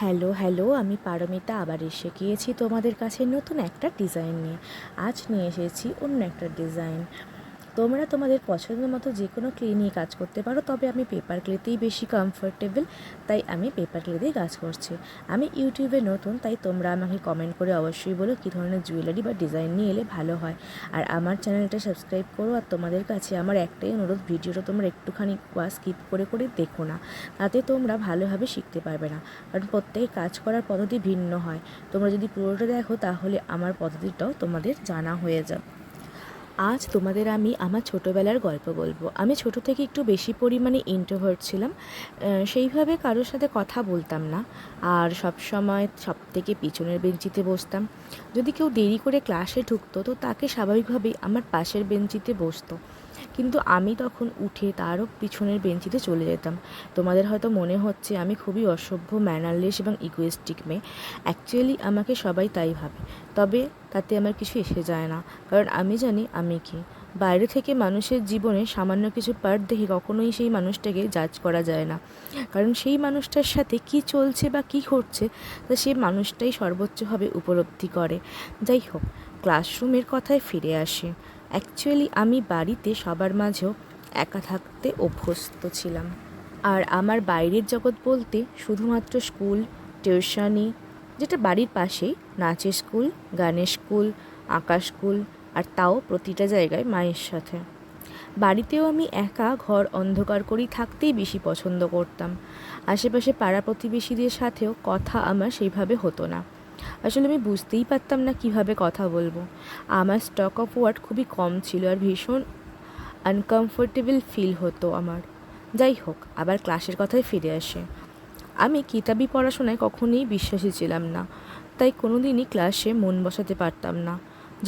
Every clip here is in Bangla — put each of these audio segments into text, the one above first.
হ্যালো হ্যালো, আমি পারমিতা আবার এসে গিয়েছি তোমাদের কাছে নতুন একটা ডিজাইন নিয়ে। আজ নিয়ে এসেছি অন্য একটা ডিজাইন। তোমরা তোমাদের পছন্দ মতো যে কোনো ক্লে নিয়ে কাজ করতে পারো, তবে আমি পেপার ক্লেতেই বেশি কমফোর্টেবল, তাই আমি পেপার ক্লে দিয়ে কাজ করছি। আমি ইউটিউবে নতুন, তাই তোমরা আমাকে কমেন্ট করে অবশ্যই বলো কী ধরনের জুয়েলারি বা ডিজাইন নিয়ে এলে ভালো হয়। আর আমার চ্যানেলটা সাবস্ক্রাইব করো। আর তোমাদের কাছে আমার একটাই অনুরোধ, ভিডিওটা তোমরা একটুখানি স্কিপ করে করে দেখো না, তাতে তোমরা ভালোভাবে শিখতে পারবে না। কারণ প্রত্যেকে কাজ করার পদ্ধতি ভিন্ন হয়। তোমরা যদি পুরোটা দেখো তাহলে আমার পদ্ধতিটাও তোমাদের জানা হয়ে যাবে। আজ তোমাদের আমি আমার ছোটোবেলার গল্প বলবো। আমি ছোটো থেকে একটু বেশি পরিমাণে ইন্ট্রোভার্ট ছিলাম। সেইভাবে কারোর সাথে কথা বলতাম না, আর সবসময় সবথেকে পিছনের বেঞ্চিতে বসতাম। যদি কেউ দেরি করে ক্লাসে ঢুকতো তো তাকে স্বাভাবিকভাবেই আমার পাশের বেঞ্চিতে বসতো, কিন্তু আমি তখন উঠে তারও পিছনের বেঞ্চিতে চলে যেতাম। তোমাদের হয়তো মনে হচ্ছে আমি খুবই অসভ্য, ম্যানারলেস এবং ইগোয়েস্টিক মেয়ে। অ্যাকচুয়ালি আমাকে সবাই তাই ভাবে, তবে তাতে আমার কিছু এসে যায় না, কারণ আমি জানি আমি কি। বাইরে থেকে মানুষের জীবনে সামান্য কিছু পার্ট দেখে কখনোই সেই মানুষটাকে জাজ করা যায় না, কারণ সেই মানুষটার সাথে কি চলছে বা কি ঘটছে তা সেই মানুষটাই সর্বোচ্চভাবে উপলব্ধি করে। যাই হোক, ক্লাসরুমের কথায় ফিরে আসি। অ্যাকচুয়ালি আমি বাড়িতে সবার মাঝেও একা থাকতে অভ্যস্ত ছিলাম। আর আমার বাইরের জগৎ বলতে শুধুমাত্র স্কুল, টিউশনি, যেটা বাড়ির পাশেই, নাচের স্কুল, গানের স্কুল, আঁকার স্কুল, আর তাও প্রতিটা জায়গায় মায়ের সাথে। বাড়িতেও আমি একা ঘর অন্ধকার করেই থাকতেই বেশি পছন্দ করতাম। আশেপাশে পাড়া প্রতিবেশীদের সাথেও কথা আমার সেইভাবে হতো না। আসলে আমি বুঝতেই পারতাম না কিভাবে কথা বলবো। আমার স্টক অফ ওয়ার্ড খুবই কম ছিল, আর ভীষণ আনকমফোর্টেবল ফিল হতো আমার। যাই হোক, আবার ক্লাসের কথায় ফিরে আসে। আমি কিতাবি পড়াশোনায় কখনোই বিশ্বাসী ছিলাম না, তাই কোনো দিনই ক্লাসে মন বসাতে পারতাম না।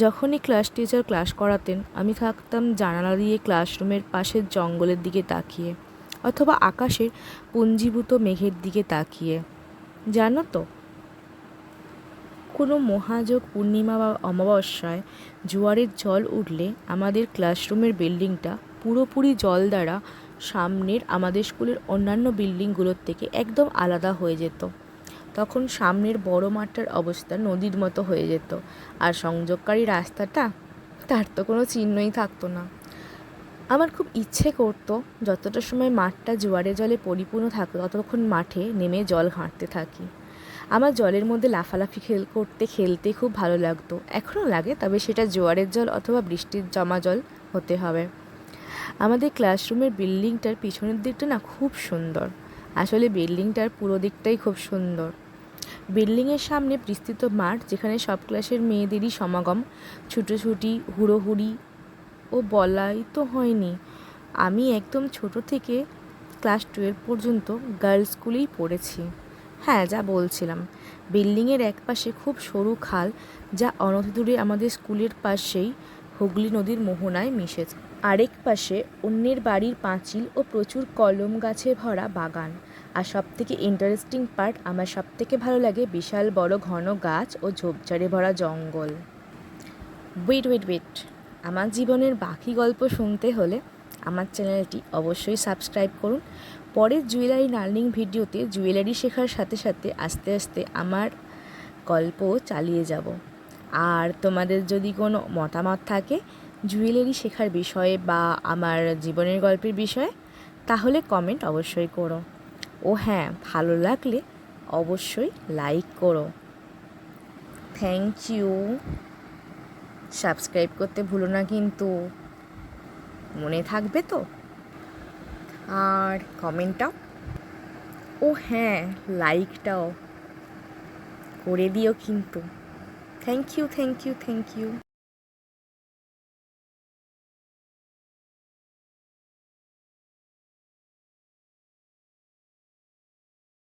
যখনই ক্লাস টিচার ক্লাস করাতেন আমি থাকতাম জানালা দিয়ে ক্লাসরুমের পাশের জঙ্গলের দিকে তাকিয়ে, অথবা আকাশের পুঞ্জীভূত মেঘের দিকে তাকিয়ে। জানো তো, কোনো মহাযোগ পূর্ণিমা বা অমাবস্যায় জোয়ারের জল উঠলে আমাদের ক্লাসরুমের বিল্ডিংটা পুরোপুরি জল দ্বারা সামনের আমাদের স্কুলের অন্যান্য বিল্ডিংগুলোর থেকে একদম আলাদা হয়ে যেত। তখন সামনের বড় মাঠটার অবস্থা নদীর মতো হয়ে যেত, আর সংযোগকারী রাস্তাটা, তার তো কোনো চিহ্নই থাকতো না। আমার খুব ইচ্ছে করতো যতটা সময় মাঠটা জোয়ারে জলে পরিপূর্ণ থাকতো ততক্ষণ মাঠে নেমে জল ঘাঁটতে থাকি। আমার জলের মধ্যে লাফালাফি খেলতে খুব ভালো লাগতো, এখনও লাগে, তবে সেটা জোয়ারের জল অথবা বৃষ্টির জমা জল হতে হবে। আমাদের ক্লাসরুমের বিল্ডিংটার পিছনের দিকটা না খুব সুন্দর। আসলে বিল্ডিংটার পুরো দিকটাই খুব সুন্দর। বিল্ডিংয়ের সামনে বিস্তৃত মাঠ, যেখানে সব ক্লাসের মেয়েদেরই সমাগম, ছুটোছুটি, হুড়োহুড়ি, ও বলাই তো হয়নি। আমি একদম ছোট থেকে ক্লাস 12 পর্যন্ত গার্লস স্কুলেই পড়েছি। হ্যাঁ, যা বলছিলাম, বিল্ডিংয়ের এক পাশে খুব সরু খাল, যা অনতিদূরে আমাদের স্কুলের পাশেই হুগলি নদীর মোহনায় মিশেছে। আরেক পাশে অন্যের বাড়ির পাঁচিল ও প্রচুর কলম গাছে ভরা বাগান। আর সবথেকে ইন্টারেস্টিং পার্ট, আমার সবথেকে ভালো লাগে বিশাল বড় ঘন গাছ ও ঝোপঝাড়ে ভরা জঙ্গল। ওয়েট, আমার জীবনের বাকি গল্প শুনতে হলে আমার চ্যানেলটি অবশ্যই সাবস্ক্রাইব করুন। পরের জুয়েলারি লার্নিং ভিডিওতে জুয়েলারি শেখার সাথে সাথে আস্তে আস্তে আমার গল্প চালিয়ে যাব। আর তোমাদের যদি কোনো মতামত থাকে জুয়েলারি শেখার বিষয়ে বা আমার জীবনের গল্পের বিষয়ে, তাহলে কমেন্ট অবশ্যই করো। ও হ্যাঁ, ভালো লাগলে অবশ্যই লাইক করো। Thank you. সাবস্ক্রাইব করতে ভুলো না কিন্তু, মনে থাকবে তো? আর কমেন্টটাও, ও হ্যাঁ, লাইকটাও করে দিও কিন্তু। Thank you.